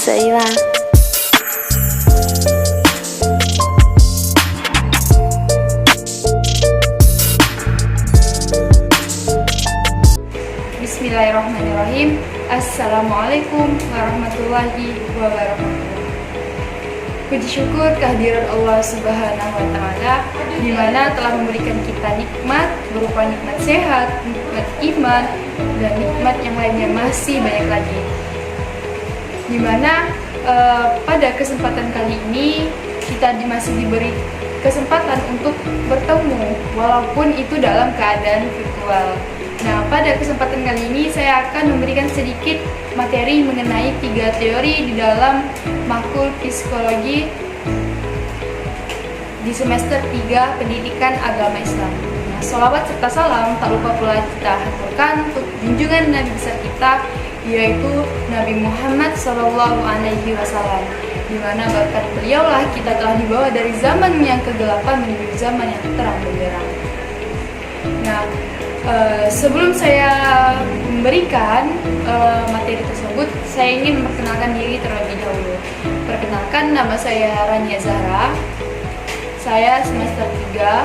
水啦。Bismillahirrahmanirrahim. Assalamualaikum warahmatullahi wabarakatuh. Puji syukur kehadiran Allah Subhanahu wa Ta'ala, di mana telah memberikan kita nikmat berupa nikmat sehat, nikmat iman, dan nikmat yang lainnya masih banyak lagi. Di mana pada kesempatan kali ini kita masih diberi kesempatan untuk bertemu, walaupun itu dalam keadaan virtual. Nah, pada kesempatan kali ini saya akan memberikan sedikit materi mengenai 3 teori di dalam Makul Psikologi di semester 3 Pendidikan Agama Islam. Nah, sholawat serta salam tak lupa pula kita haturkan untuk junjungan Nabi besar kita, yaitu Nabi Muhammad SAW, di mana berkat beliaulah kita telah dibawa dari zaman yang kegelapan menuju zaman yang terang benderang. Nah, sebelum saya memberikan materi tersebut, saya ingin memperkenalkan diri terlebih dahulu. Perkenalkan, nama saya Rania Zahra. Saya semester 3,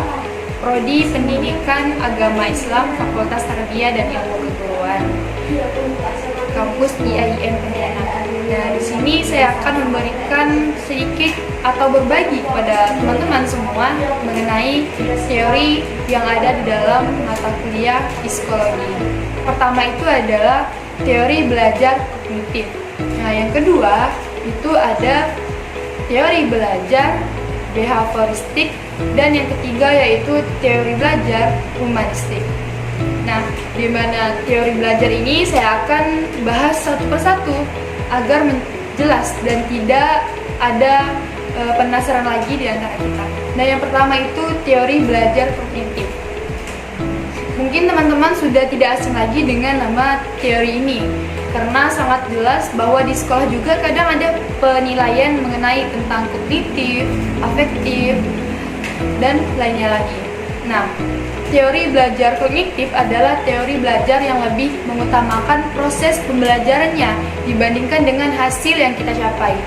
Prodi Pendidikan Agama Islam, Fakultas Tarbiyah dan Ilmu Keguruan, kampus IAIN Pontianak. Nah, di sini saya akan memberikan sedikit atau berbagi kepada teman-teman semua mengenai teori yang ada di dalam mata kuliah psikologi. Pertama itu adalah teori belajar kognitif. Nah, yang kedua itu ada teori belajar behavioristik, dan yang ketiga yaitu teori belajar humanistik. Nah, di mana teori belajar ini saya akan bahas satu persatu agar jelas dan tidak ada penasaran lagi di antara kita. Nah, yang pertama itu teori belajar kognitif. Mungkin teman-teman sudah tidak asing lagi dengan nama teori ini, karena sangat jelas bahwa di sekolah juga kadang ada penilaian mengenai tentang kognitif, afektif, dan lainnya lagi. Nah, teori belajar kognitif adalah teori belajar yang lebih mengutamakan proses pembelajarannya dibandingkan dengan hasil yang kita capai.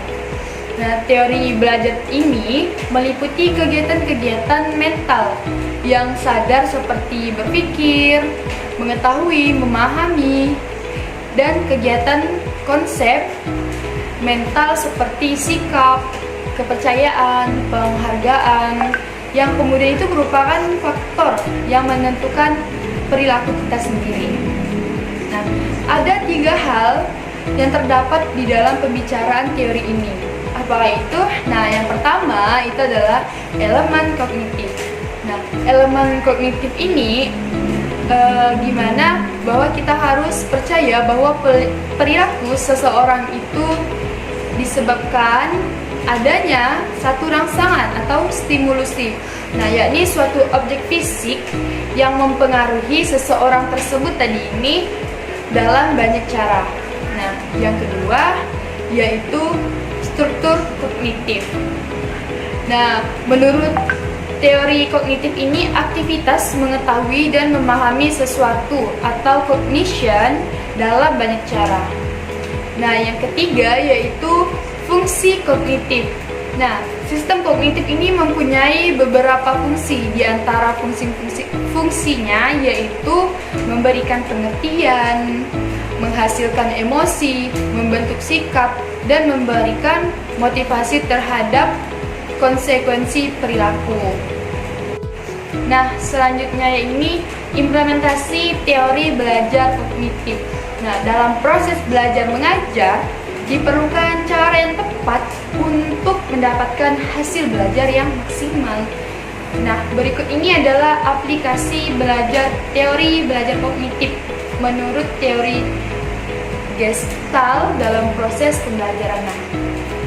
Nah, teori belajar ini meliputi kegiatan-kegiatan mental yang sadar seperti berpikir, mengetahui, memahami, dan kegiatan konsep mental seperti sikap, kepercayaan, penghargaan, yang kemudian itu merupakan faktor yang menentukan perilaku kita sendiri. Nah, ada 3 hal yang terdapat di dalam pembicaraan teori ini. Apakah itu? Nah, yang pertama itu adalah elemen kognitif. Nah, elemen kognitif ini gimana bahwa kita harus percaya bahwa perilaku seseorang itu disebabkan adanya satu rangsangan atau stimulusi. Nah, yakni suatu objek fisik yang mempengaruhi seseorang tersebut tadi ini dalam banyak cara. Nah, yang kedua yaitu struktur kognitif. Nah, menurut teori kognitif ini aktivitas mengetahui dan memahami sesuatu atau cognition dalam banyak cara. Nah, yang ketiga yaitu fungsi kognitif. Nah, sistem kognitif ini mempunyai beberapa fungsi. Di antara fungsinya yaitu memberikan pengertian, menghasilkan emosi, membentuk sikap, dan memberikan motivasi terhadap konsekuensi perilaku. Nah, selanjutnya ini implementasi teori belajar kognitif. Nah, dalam proses belajar mengajar diperlukan cara yang tepat untuk mendapatkan hasil belajar yang maksimal. Nah, berikut ini adalah aplikasi teori belajar kognitif menurut teori Gestalt dalam proses pembelajaran. Nah,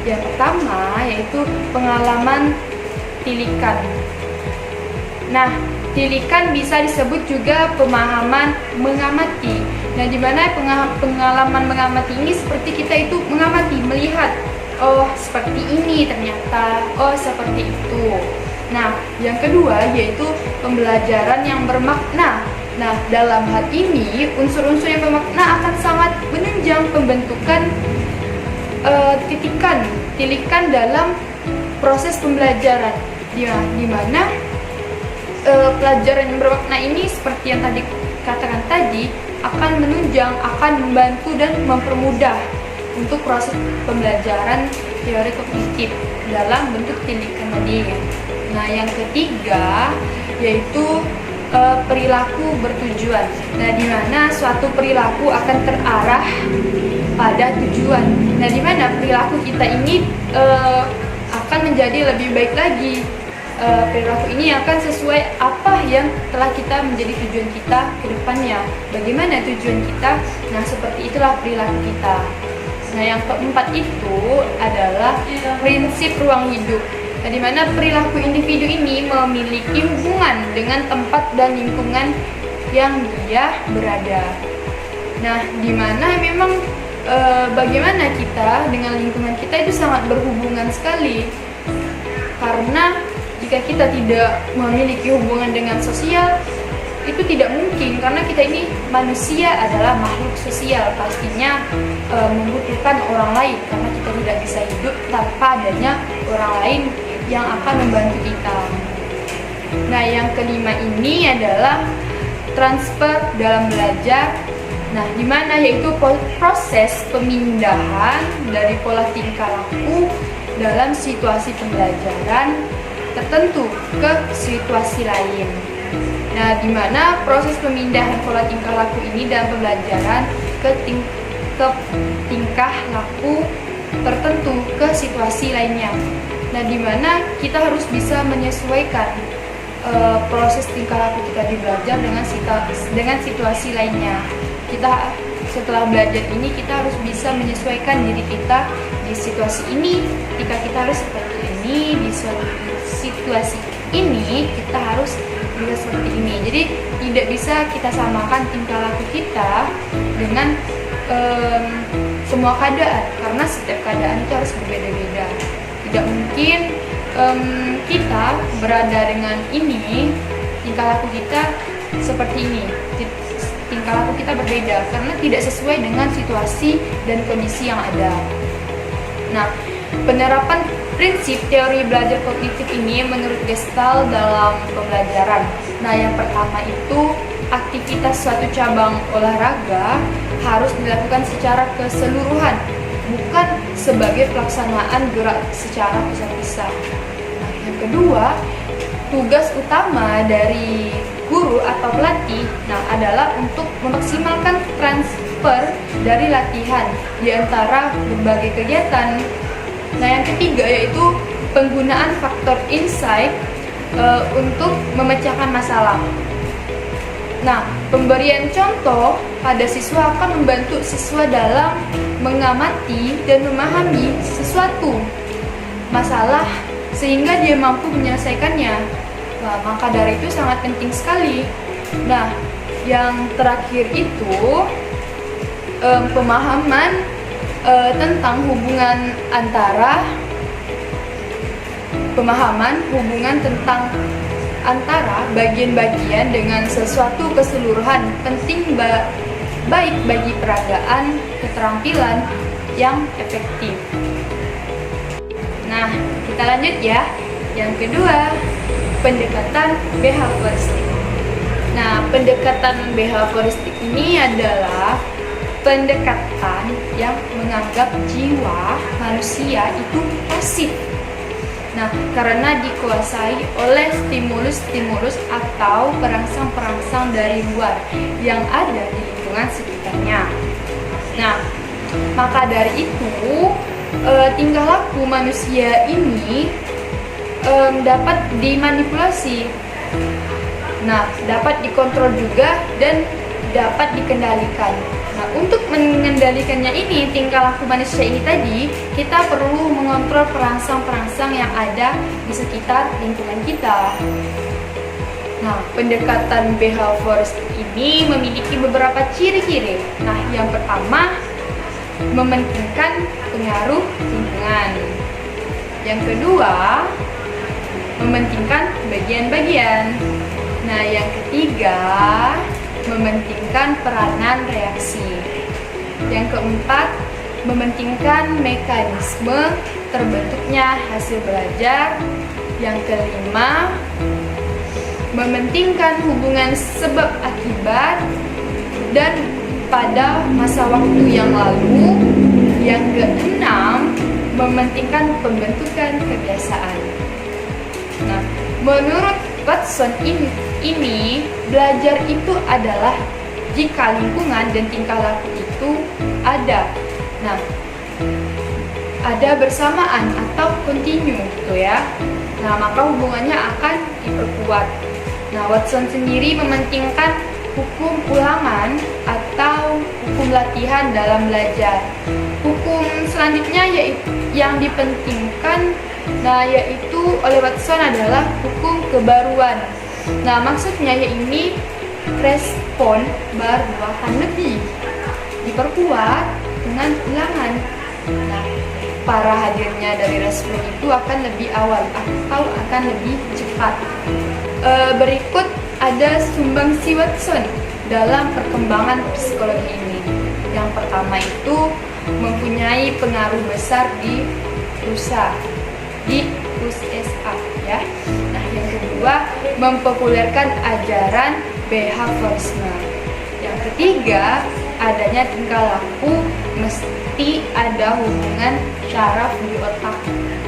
yang pertama yaitu pengalaman tilikan. Nah, tilikan bisa disebut juga pemahaman mengamati. Nah, di mana pengalaman mengamati ini seperti kita itu mengamati, melihat, oh seperti ini ternyata, oh seperti itu. Nah, yang kedua yaitu pembelajaran yang bermakna. Nah, dalam hal ini unsur-unsur yang bermakna akan sangat menunjang pembentukan tilikan dalam proses pembelajaran, di mana pelajaran yang bermakna ini seperti yang tadi katakan tadi akan menunjang, akan membantu dan mempermudah untuk proses pembelajaran teori kognitif dalam bentuk tilikan tadi. Nah, yang ketiga yaitu perilaku bertujuan. Nah, di mana suatu perilaku akan terarah pada tujuan. Nah, di mana perilaku kita ini akan menjadi lebih baik lagi. Perilaku ini akan sesuai apa yang telah kita menjadi tujuan kita ke depannya. Bagaimana tujuan kita? Nah, seperti itulah perilaku kita. Nah, yang keempat itu adalah prinsip ruang hidup. Nah, di mana perilaku individu ini memiliki hubungan dengan tempat dan lingkungan yang dia berada. Nah, di mana memang bagaimana kita dengan lingkungan kita itu sangat berhubungan sekali. Karena jika kita tidak memiliki hubungan dengan sosial, itu tidak mungkin, karena kita ini manusia adalah makhluk sosial, pastinya membutuhkan orang lain, karena kita tidak bisa hidup tanpa adanya orang lain yang akan membantu kita. Nah, yang kelima ini adalah transfer dalam belajar. Nah, di mana yaitu proses pemindahan dari pola tingkah laku dalam situasi pembelajaran tertentu ke situasi lain. Nah, di mana proses pemindahan pola tingkah laku ini dalam pembelajaran ke tingkah laku tertentu ke situasi lainnya. Nah, di mana kita harus bisa menyesuaikan proses tingkah laku kita di belajar dengan situasi lainnya. Kita setelah belajar ini kita harus bisa menyesuaikan diri kita di situasi ini. Jika kita harus seperti ini di situasi ini, kita harus bisa seperti ini. Jadi tidak bisa kita samakan tingkah laku kita dengan semua keadaan, karena setiap keadaan itu harus berbeda-beda. Tidak mungkin kita berada dengan ini, tingkah laku kita seperti ini. Tingkah laku kita berbeda karena tidak sesuai dengan situasi dan kondisi yang ada. Nah, penerapan prinsip teori belajar kognitif ini menurut Gestalt dalam pembelajaran. Nah, yang pertama itu aktivitas suatu cabang olahraga harus dilakukan secara keseluruhan, bukan sebagai pelaksanaan gerak secara pisah-pisah. Nah, yang kedua, tugas utama dari guru atau pelatih adalah untuk memaksimalkan transfer dari latihan di antara berbagai kegiatan. Nah, yang ketiga yaitu penggunaan faktor insight untuk memecahkan masalah. Nah, pemberian contoh pada siswa akan membantu siswa dalam mengamati dan memahami sesuatu masalah sehingga dia mampu menyelesaikannya. Nah, maka dari itu sangat penting sekali. Nah, yang terakhir itu pemahaman tentang hubungan antara bagian-bagian dengan sesuatu keseluruhan penting baik bagi peragaan keterampilan yang efektif. Nah, kita lanjut ya. Yang kedua, pendekatan behavioristik. Nah, pendekatan behavioristik ini adalah pendekatan yang menganggap jiwa manusia itu pasif. Nah, karena dikuasai oleh stimulus-stimulus atau perangsang-perangsang dari luar yang ada di lingkungan sekitarnya. Nah, maka dari itu tingkah laku manusia ini dapat dimanipulasi. Nah, dapat dikontrol juga dan dapat dikendalikan. Nah, untuk mengendalikannya ini, tingkah laku manusia ini tadi, kita perlu mengontrol perangsang-perangsang yang ada di sekitar lingkungan kita. Nah, pendekatan behavioristik ini memiliki beberapa ciri-ciri. Nah, yang pertama, mementingkan pengaruh lingkungan. Yang kedua, mementingkan bagian-bagian. Nah, yang ketiga, mementingkan peranan reaksi. Yang keempat, mementingkan mekanisme terbentuknya hasil belajar. Yang kelima, mementingkan hubungan sebab akibat dan pada masa waktu yang lalu. Yang keenam, mementingkan pembentukan kebiasaan. Nah, menurut Watson ini belajar itu adalah jika lingkungan dan tingkah laku itu ada. Nah, ada bersamaan atau kontinu gitu ya. Nah, maka hubungannya akan diperkuat. Nah, Watson sendiri mementingkan hukum ulangan atau hukum latihan dalam belajar. Hukum selanjutnya yaitu yang dipentingkan, yaitu oleh Watson adalah hukum kebaruan. Nah, maksudnya yaitu respon baru akan lebih diperkuat dengan ulangan. Nah, para hadirnya dari respon itu akan lebih awal atau akan lebih cepat. Berikut ada sumbangsi Watson dalam perkembangan psikologi ini. Yang pertama itu mempunyai pengaruh besar di USA ya. Nah, yang kedua mempopulerkan ajaran behaviorisme. Yang ketiga, adanya tingkah laku mesti ada hubungan syaraf di otak.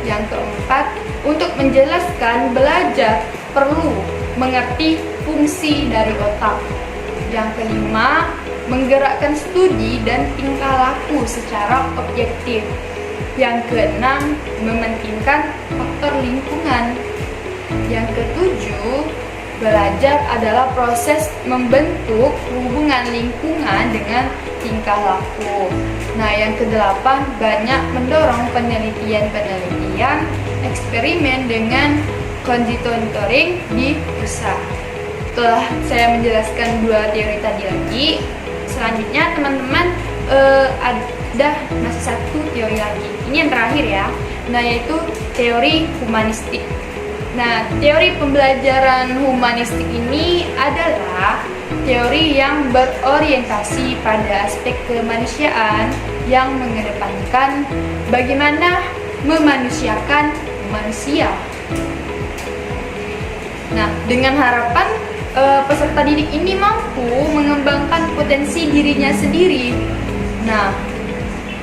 Yang keempat, untuk menjelaskan belajar perlu mengerti fungsi dari otak. Yang kelima, menggerakkan studi dan tingkah laku secara objektif. Yang keenam, mementingkan faktor lingkungan. Yang ketujuh, belajar adalah proses membentuk hubungan lingkungan dengan tingkah laku. Nah, yang kedelapan, banyak mendorong penelitian eksperimen dengan conditioning di USA. Setelah saya menjelaskan dua teori tadi lagi, selanjutnya teman-teman ada masih satu teori lagi. Ini yang terakhir ya. Nah, yaitu teori humanistik. Nah, teori pembelajaran humanistik ini adalah teori yang berorientasi pada aspek kemanusiaan yang mengedepankan bagaimana memanusiakan manusia. Nah, dengan harapan peserta didik ini mampu mengembangkan potensi dirinya sendiri. Nah,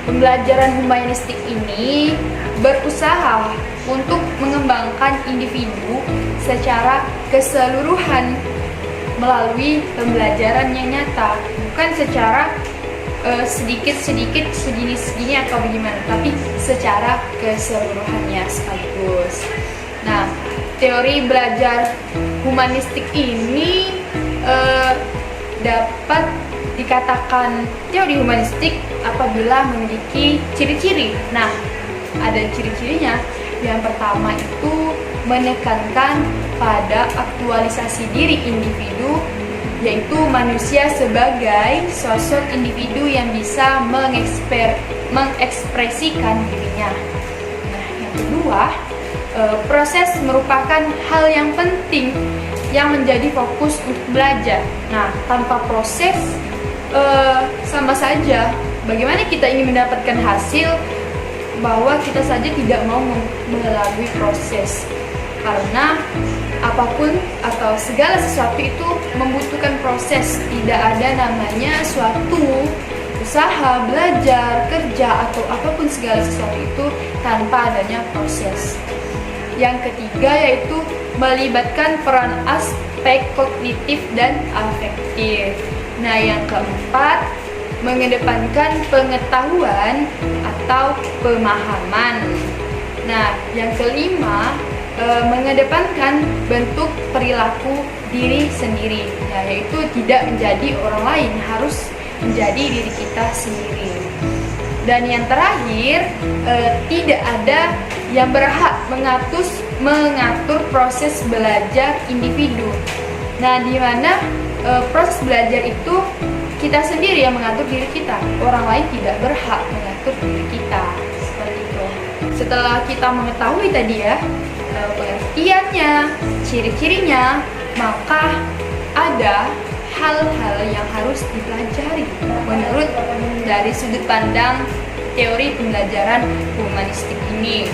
pembelajaran humanistik ini berusaha untuk mengembangkan individu secara keseluruhan melalui pembelajaran yang nyata, bukan secara sedikit-sedikit segini-segini atau bagaimana, tapi secara keseluruhannya sekaligus. Nah, teori belajar humanistik ini dapat dikatakan teori humanistik apabila memiliki ciri-ciri. Nah, ada ciri-cirinya. Yang pertama itu menekankan pada aktualisasi diri individu, yaitu manusia sebagai sosok individu yang bisa mengekspresikan dirinya. Nah, yang kedua, proses merupakan hal yang penting yang menjadi fokus untuk belajar. Nah, tanpa proses sama saja. Bagaimana kita ingin mendapatkan hasil bahwa kita saja tidak mau melalui proses, karena apapun atau segala sesuatu itu membutuhkan proses. Tidak ada namanya suatu usaha, belajar, kerja, atau apapun segala sesuatu itu tanpa adanya proses. Yang ketiga yaitu melibatkan peran aspek kognitif dan afektif. Nah, yang keempat, mengedepankan pengetahuan atau pemahaman. Nah, yang kelima, mengedepankan bentuk perilaku diri sendiri. Nah, yaitu tidak menjadi orang lain, harus menjadi diri kita sendiri. Dan yang terakhir, tidak ada yang berhak mengatur proses belajar individu. Nah, di mana proses belajar itu kita sendiri yang mengatur diri kita, orang lain tidak berhak mengatur diri kita, seperti itu. Setelah kita mengetahui tadi ya pengertiannya, ciri-cirinya, maka ada hal-hal yang harus dipelajari menurut dari sudut pandang teori pembelajaran humanistik ini.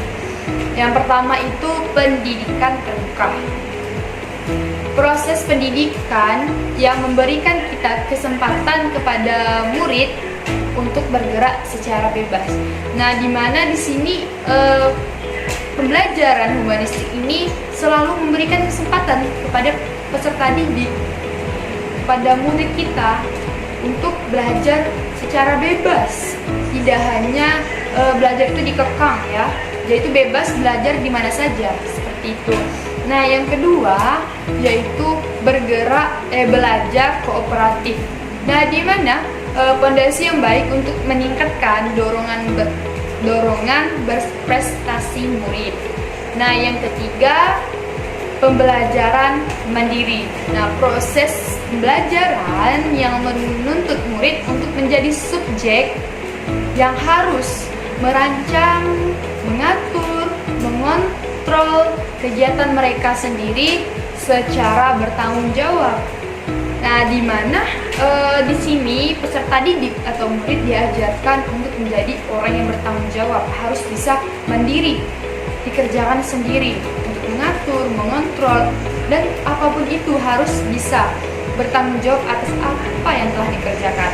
Yang pertama itu pendidikan terbuka. Proses pendidikan yang memberikan kita kesempatan kepada murid untuk bergerak secara bebas. Nah, di mana di sini pembelajaran humanistik ini selalu memberikan kesempatan kepada peserta didik, kepada murid kita untuk belajar secara bebas. Tidak hanya belajar itu dikekang ya, yaitu bebas belajar di mana saja, seperti itu. Nah, yang kedua yaitu belajar kooperatif. Nah, di mana pondasi yang baik untuk meningkatkan dorongan berprestasi murid. Nah, yang ketiga pembelajaran mandiri. Nah, proses pembelajaran yang menuntut murid untuk menjadi subjek yang harus merancang, mengatur, mengontrol kegiatan mereka sendiri secara bertanggung jawab. Nah, di mana di sini peserta didik atau murid diajarkan untuk menjadi orang yang bertanggung jawab, harus bisa mandiri, dikerjakan sendiri untuk mengatur, mengontrol, dan apapun itu harus bisa bertanggung jawab atas apa yang telah dikerjakan.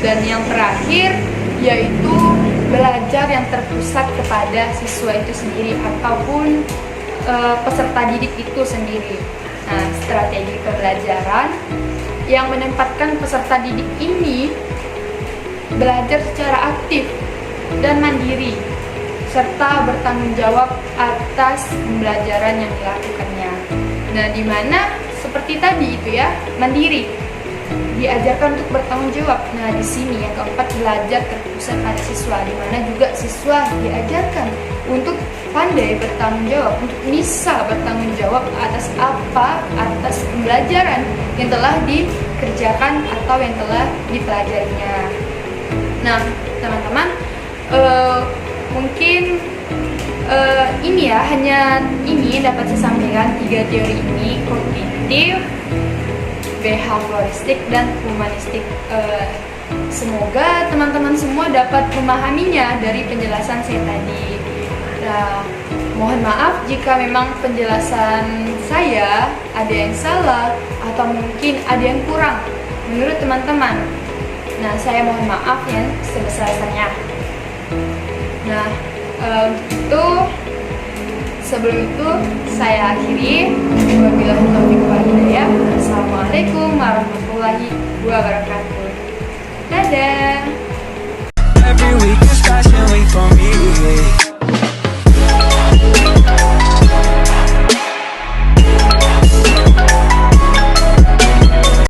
Dan yang terakhir yaitu belajar yang terpusat kepada siswa itu sendiri ataupun peserta didik itu sendiri. Nah, strategi pembelajaran yang menempatkan peserta didik ini belajar secara aktif dan mandiri serta bertanggung jawab atas pembelajaran yang dilakukannya. Nah, di mana seperti tadi itu ya, mandiri, diajarkan untuk bertanggung jawab. Nah, di sini yang keempat belajar terpusat pada siswa, di mana juga siswa diajarkan untuk pandai bertanggung jawab, untuk bisa bertanggung jawab atas pembelajaran yang telah dikerjakan atau yang telah dipelajarinya. Nah, teman-teman, mungkin ini ya, hanya ini dapat saya sampaikan 3 teori ini, kognitif, behavioristik, dan humanistik. Semoga teman-teman semua dapat memahaminya dari penjelasan saya tadi. Nah, mohon maaf jika memang penjelasan saya ada yang salah atau mungkin ada yang kurang menurut teman-teman. Nah, saya mohon maaf ya sebesar-besarnya. Nah, itu sebelum itu saya akhiri. Wabillahi taufiq wal hidayah. Assalamualaikum warahmatullahi wabarakatuh. Dadah.